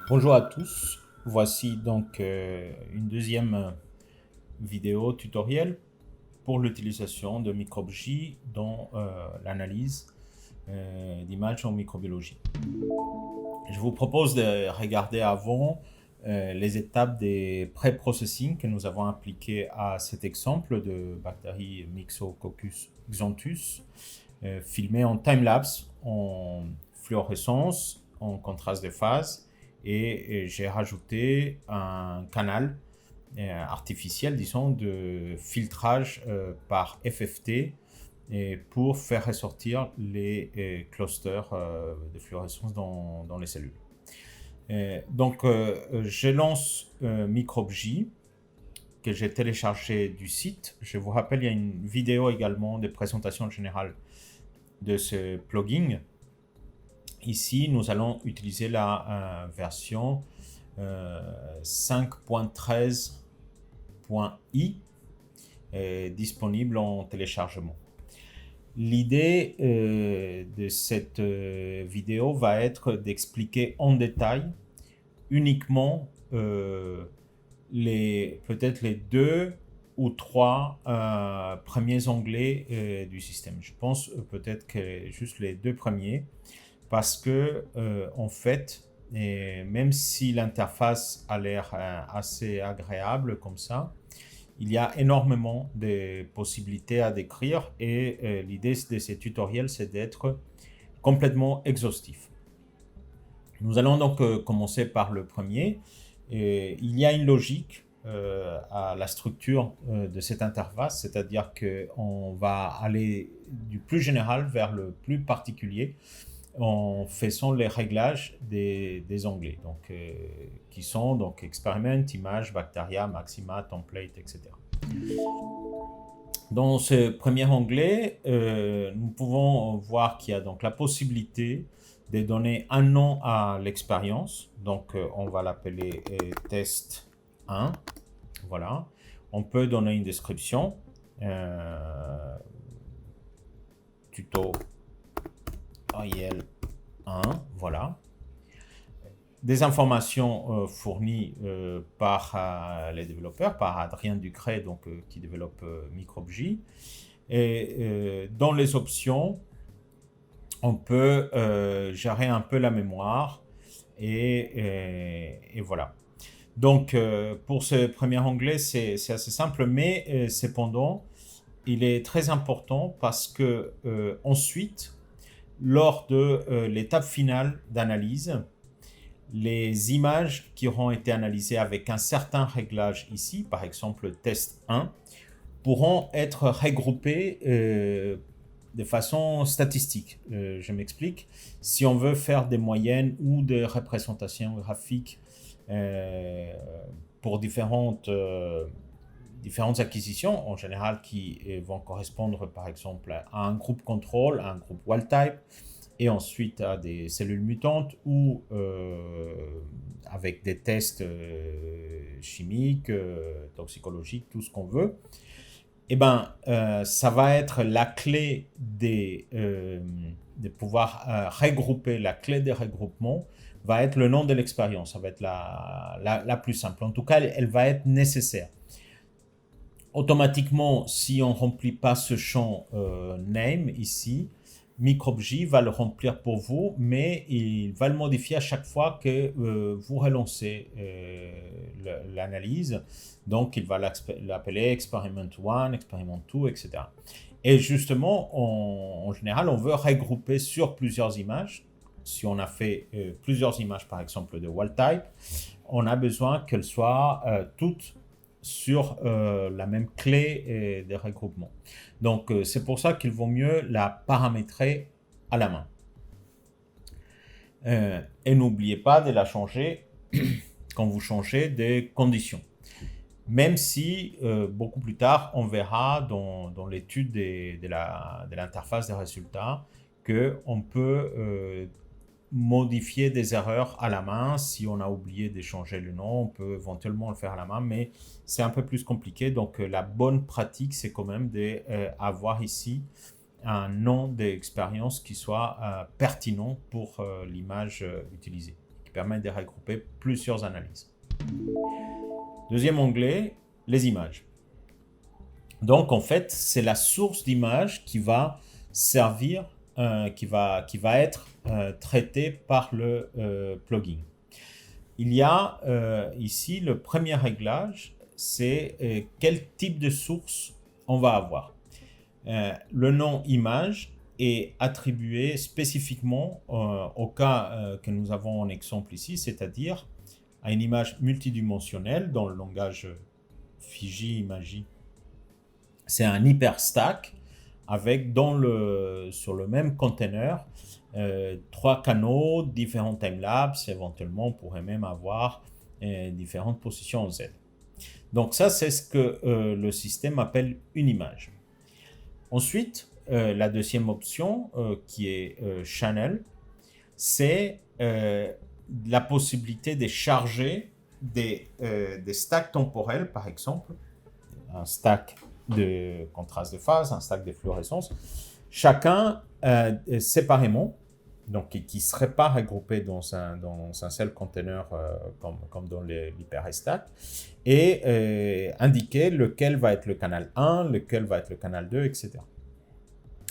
Bonjour à tous, voici donc une deuxième vidéo tutoriel pour l'utilisation de microbiologie dans l'analyse d'images en microbiologie. Je vous propose de regarder avant les étapes des pré-processing que nous avons appliquées à cet exemple de bactéries Myxococcus xanthus filmé en time-lapse, en fluorescence, en contraste de phase, et j'ai rajouté un canal artificiel, disons, de filtrage par FFT pour faire ressortir les clusters de fluorescence dans les cellules. Donc, je lance MicroBJ que j'ai téléchargé du site. Je vous rappelle, il y a une vidéo également de présentation générale de ce plugin. Ici, nous allons utiliser la version 5.13.i disponible en téléchargement. L'idée de cette vidéo va être d'expliquer en détail uniquement peut-être les 2 ou 3 premiers onglets du système. Je pense peut-être que juste les 2 premiers, parce que en fait, même si l'interface a l'air assez agréable comme ça, il y a énormément de possibilités à décrire et l'idée de ces tutoriels, c'est d'être complètement exhaustif. Nous allons donc commencer par le premier. Il y a une logique à la structure de cette interface, c'est-à-dire qu'on va aller du plus général vers le plus particulier en faisant les réglages des onglets, donc, qui sont donc experiment, image, bacteria, maxima, template, etc. Dans ce premier onglet, nous pouvons voir qu'il y a donc la possibilité de donner un nom à l'expérience. Donc, on va l'appeler test 1. Voilà. On peut donner une description. Tuto AIL 1. Voilà. Des informations fournies par les développeurs, par Adrien Ducret, donc, qui développe MicroBJ. Et dans les options, on peut gérer un peu la mémoire et voilà. Donc, pour ce premier onglet, c'est assez simple, mais cependant, il est très important parce que ensuite, lors de l'étape finale d'analyse, les images qui auront été analysées avec un certain réglage ici, par exemple test 1, pourront être regroupées de façon statistique. Je m'explique. Si on veut faire des moyennes ou des représentations graphiques pour différentes acquisitions, en général qui vont correspondre par exemple à un groupe contrôle, à un groupe wild type, et ensuite à des cellules mutantes ou avec des tests chimiques, toxicologiques, tout ce qu'on veut, eh ben, ça va être la clé de pouvoir regrouper, la clé des regroupements va être le nom de l'expérience, ça va être la plus simple. En tout cas, elle va être nécessaire. Automatiquement, si on ne remplit pas ce champ name ici, MicroBJ va le remplir pour vous, mais il va le modifier à chaque fois que vous relancez l'analyse. Donc, il va l'appeler Experiment 1, Experiment 2, etc. Et justement, en général, on veut regrouper sur plusieurs images. Si on a fait plusieurs images, par exemple, de wild type, on a besoin qu'elles soient toutes sur la même clé de regroupement. Donc, c'est pour ça qu'il vaut mieux la paramétrer à la main. Et n'oubliez pas de la changer quand vous changez des conditions. Même si, beaucoup plus tard, on verra dans l'étude de l'interface des résultats qu'on peut modifier des erreurs à la main. Si on a oublié de changer le nom, on peut éventuellement le faire à la main, mais c'est un peu plus compliqué. Donc, la bonne pratique, c'est quand même d'avoir ici un nom d'expérience qui soit pertinent pour l'image utilisée, qui permet de regrouper plusieurs analyses. Deuxième onglet, les images. Donc, en fait, c'est la source d'image qui va servir, qui va être traitée par le plugin. Il y a ici le premier réglage, c'est quel type de source on va avoir. Le nom image est attribué spécifiquement au cas que nous avons en exemple ici, c'est-à-dire à une image multidimensionnelle dans le langage Fiji, Imagy. C'est un hyperstack avec sur le même container 3 canaux, différents timelapses, éventuellement on pourrait même avoir différentes positions en Z. Donc ça, c'est ce que le système appelle une image. Ensuite, la deuxième option qui est channel, c'est la possibilité de charger des stacks temporels, par exemple, un stack de contraste de phase, un stack de fluorescence, chacun séparément, donc qui ne serait pas regroupé dans un seul container comme dans l'hyperstack, et indiquer lequel va être le canal 1, lequel va être le canal 2, etc.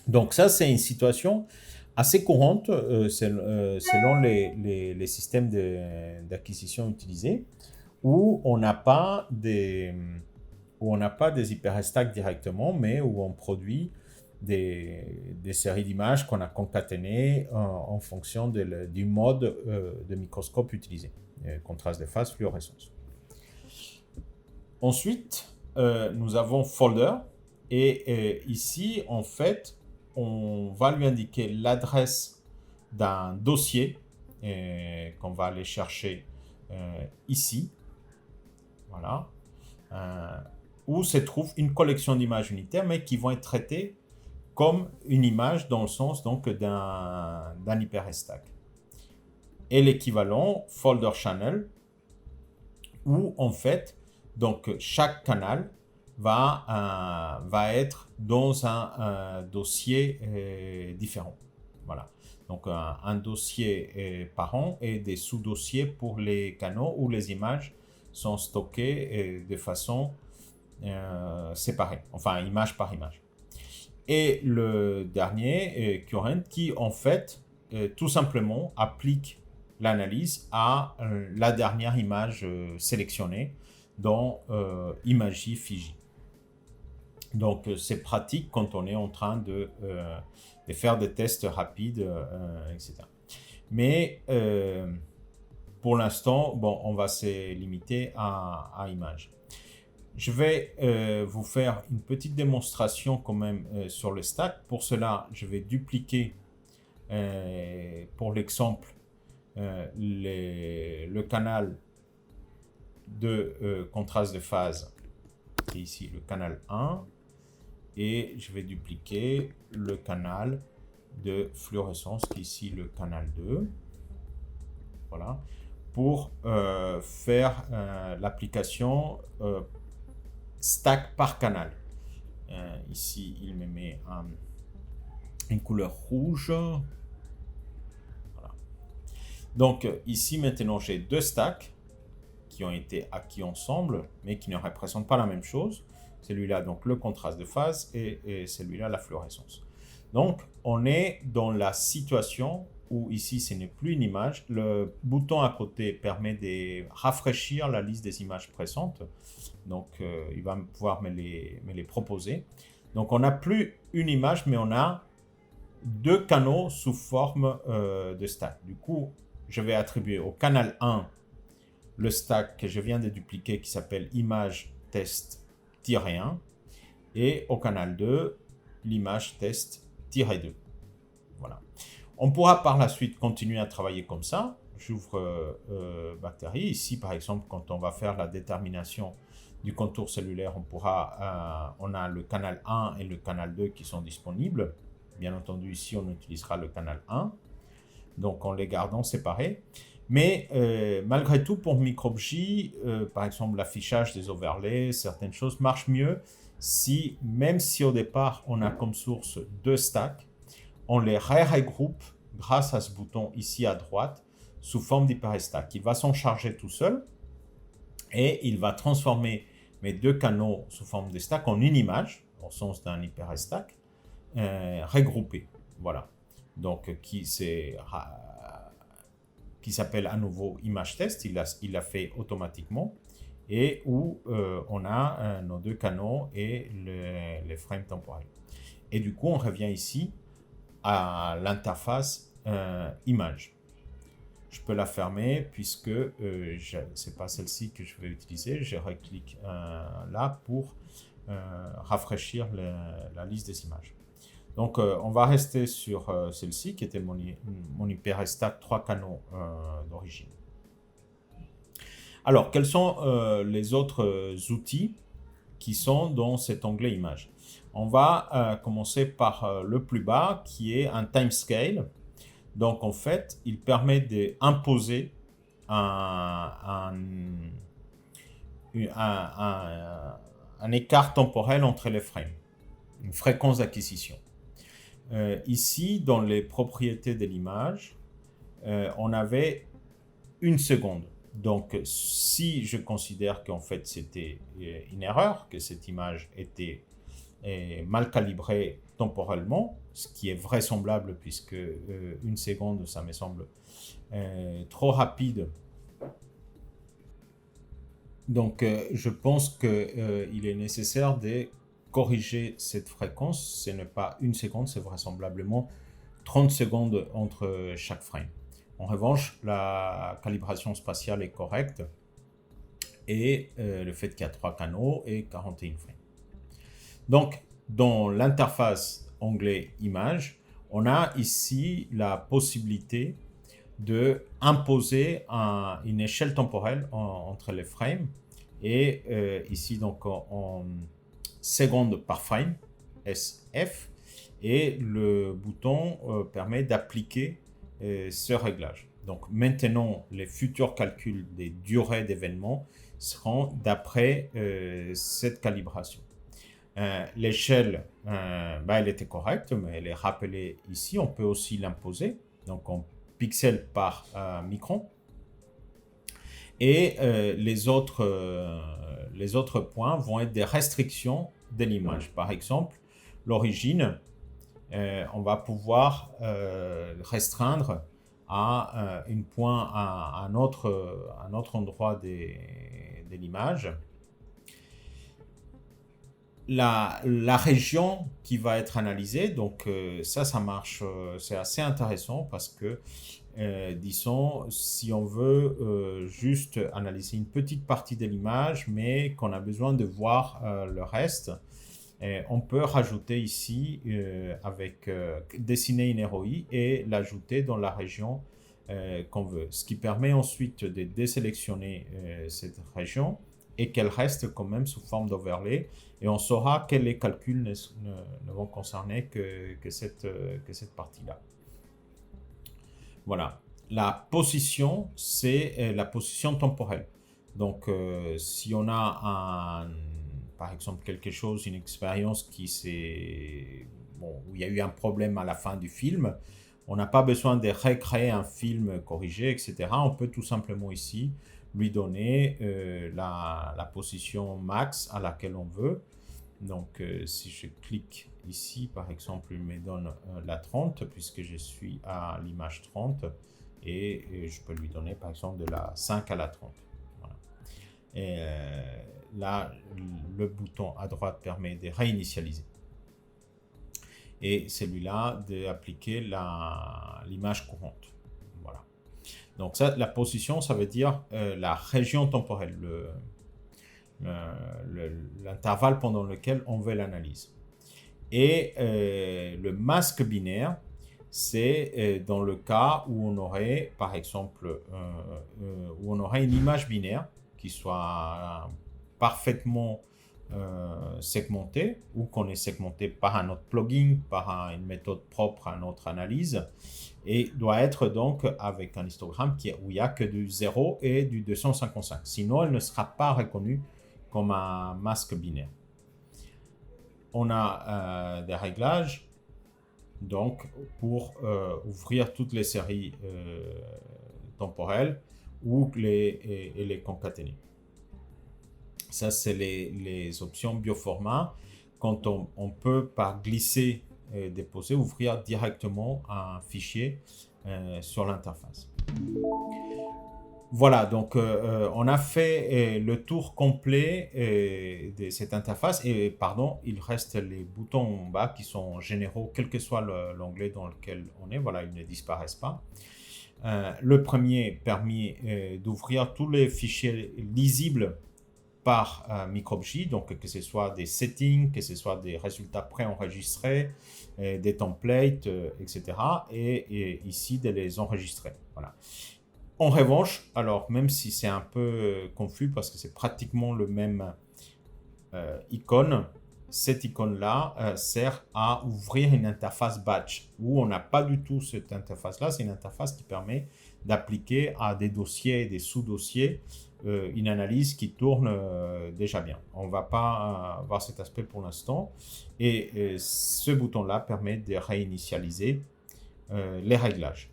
Donc ça, c'est une situation assez courante selon les systèmes d'acquisition utilisés, où on n'a pas des hyperstacks directement, mais où on produit des séries d'images qu'on a concaténées en fonction du mode de microscope utilisé, contraste de phase, fluorescence. Ensuite, nous avons folder, et ici, en fait, on va lui indiquer l'adresse d'un dossier qu'on va aller chercher ici, voilà, où se trouve une collection d'images unitaires, mais qui vont être traitées comme une image dans le sens donc d'un hyperstack. Et l'équivalent folder channel, où en fait, donc chaque canal va être dans un dossier différent. Voilà. Donc un dossier par an et des sous-dossiers pour les canaux où les images sont stockées de façon séparée, enfin image par image. Et le dernier, current, qui en fait tout simplement applique l'analyse à la dernière image sélectionnée dans Imagy Fiji. Donc c'est pratique quand on est en train de faire des tests rapides, etc. Mais pour l'instant, bon, on va se limiter à images. Je vais vous faire une petite démonstration quand même sur le stack. Pour cela, je vais dupliquer pour l'exemple le canal de contraste de phase, qui est ici le canal 1, et je vais dupliquer le canal de fluorescence, qui est ici le canal 2. Voilà, pour faire l'application stack par canal. Ici, il me met une couleur rouge. Voilà. Donc, ici, maintenant, j'ai deux stacks qui ont été acquis ensemble, mais qui ne représentent pas la même chose. Celui-là, donc, le contraste de phase, et celui-là, la fluorescence. Donc, on est dans la situation où ici, ce n'est plus une image. Le bouton à côté permet de rafraîchir la liste des images présentes. Donc, il va pouvoir me les proposer. Donc, on n'a plus une image, mais on a deux canaux sous forme de stack. Du coup, je vais attribuer au canal 1 le stack que je viens de dupliquer qui s'appelle image test-1 et au canal 2 l'image test-2. Voilà. On pourra par la suite continuer à travailler comme ça. J'ouvre bactéries. Ici, par exemple, quand on va faire la détermination du contour cellulaire, on a le canal 1 et le canal 2 qui sont disponibles. Bien entendu, ici, on utilisera le canal 1. Donc, en les gardant séparés. Mais malgré tout, pour MicroBJ, par exemple, l'affichage des overlays, certaines choses marchent mieux si, même si au départ, on a comme source 2 stacks, on les regroupe grâce à ce bouton ici à droite sous forme d'hyperstack. Il va s'en charger tout seul et il va transformer mes 2 canaux sous forme de stack en une image, au sens d'un hyperstack, regroupé. Voilà. Donc, qui s'appelle à nouveau image test, il l'a fait automatiquement, et où on a nos 2 canaux et les frames temporels. Et du coup, on revient ici à l'interface image. Je peux la fermer puisque ce n'est pas celle-ci que je vais utiliser. Je reclique là pour rafraîchir la liste des images. Donc, on va rester sur celle-ci qui était mon hyperstack 3 canaux d'origine. Alors, quels sont les autres outils qui sont dans cet onglet images? On va commencer par le plus bas qui est un timescale. Donc, en fait, il permet d'imposer un écart temporel entre les frames, une fréquence d'acquisition. Ici, dans les propriétés de l'image, on avait 1 seconde. Donc, si je considère qu'en fait c'était une erreur, que cette image était mal calibrée temporellement, ce qui est vraisemblable puisque 1 seconde, ça me semble trop rapide. Donc, je pense qu'il est nécessaire de corriger cette fréquence. Ce n'est pas 1 seconde, c'est vraisemblablement 30 secondes entre chaque frame. En revanche, la calibration spatiale est correcte et le fait qu'il y a 3 canaux et 41 frames. Donc, dans l'interface onglet image, on a ici la possibilité d'imposer une échelle temporelle entre les frames et ici donc en secondes par frame, SF, et le bouton permet d'appliquer ce réglage. Donc maintenant, les futurs calculs des durées d'événements seront d'après cette calibration. L'échelle, elle était correcte, mais elle est rappelée ici. On peut aussi l'imposer, donc en pixels par micron. Et les autres points vont être des restrictions de l'image. Par exemple, l'origine, on va pouvoir restreindre à un point, à un autre endroit de l'image. La région qui va être analysée, donc ça marche, c'est assez intéressant parce que, disons, si on veut juste analyser une petite partie de l'image, mais qu'on a besoin de voir le reste, on peut rajouter ici, dessiner une ROI et l'ajouter dans la région qu'on veut. Ce qui permet ensuite de désélectionner cette région et qu'elle reste quand même sous forme d'overlay. Et on saura que les calculs ne vont concerner que cette partie-là. Voilà. La position, c'est la position temporelle. Donc, si on a par exemple quelque chose, une expérience où il y a eu un problème à la fin du film, on n'a pas besoin de recréer un film corrigé, etc. On peut tout simplement ici lui donner la position max à laquelle on veut. Donc, si je clique ici, par exemple, il me donne la 30, puisque je suis à l'image 30, et je peux lui donner, par exemple, de la 5 à la 30. Voilà. Et là, le bouton à droite permet de réinitialiser. Et celui-là, d'appliquer l'image courante. Voilà. Donc, ça, la position, ça veut dire la région temporelle, l'intervalle pendant lequel on veut l'analyse. Et le masque binaire, c'est dans le cas où on aurait, par exemple, où on aurait une image binaire qui soit parfaitement segmentée, ou qu'on est segmenté par un autre plugin, par une méthode propre à notre analyse, et doit être donc avec un histogramme où il n'y a que du 0 et du 255. Sinon, elle ne sera pas reconnue comme un masque binaire. on a des réglages donc pour ouvrir toutes les séries temporelles ou les concaténer. Ça, c'est les options bioformat. Quand on peut, par glisser, déposer, ouvrir directement un fichier sur l'interface. Voilà, donc on a fait le tour complet de cette interface. Et pardon, il reste les boutons en bas qui sont généraux, quel que soit l'onglet dans lequel on est. Voilà, ils ne disparaissent pas. Le premier permet d'ouvrir tous les fichiers lisibles par MicroBJ, donc que ce soit des settings, que ce soit des résultats préenregistrés, des templates, etc. Et ici, de les enregistrer. Voilà. En revanche, alors même si c'est un peu confus parce que c'est pratiquement le même icône, cette icône-là sert à ouvrir une interface batch où on n'a pas du tout cette interface-là. C'est une interface qui permet d'appliquer à des dossiers et des sous-dossiers une analyse qui tourne déjà bien. On ne va pas voir cet aspect pour l'instant. Et ce bouton-là permet de réinitialiser les réglages.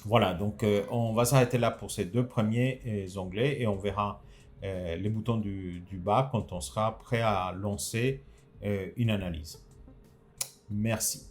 Voilà, donc on va s'arrêter là pour ces deux premiers onglets et on verra les boutons du bas quand on sera prêt à lancer une analyse. Merci.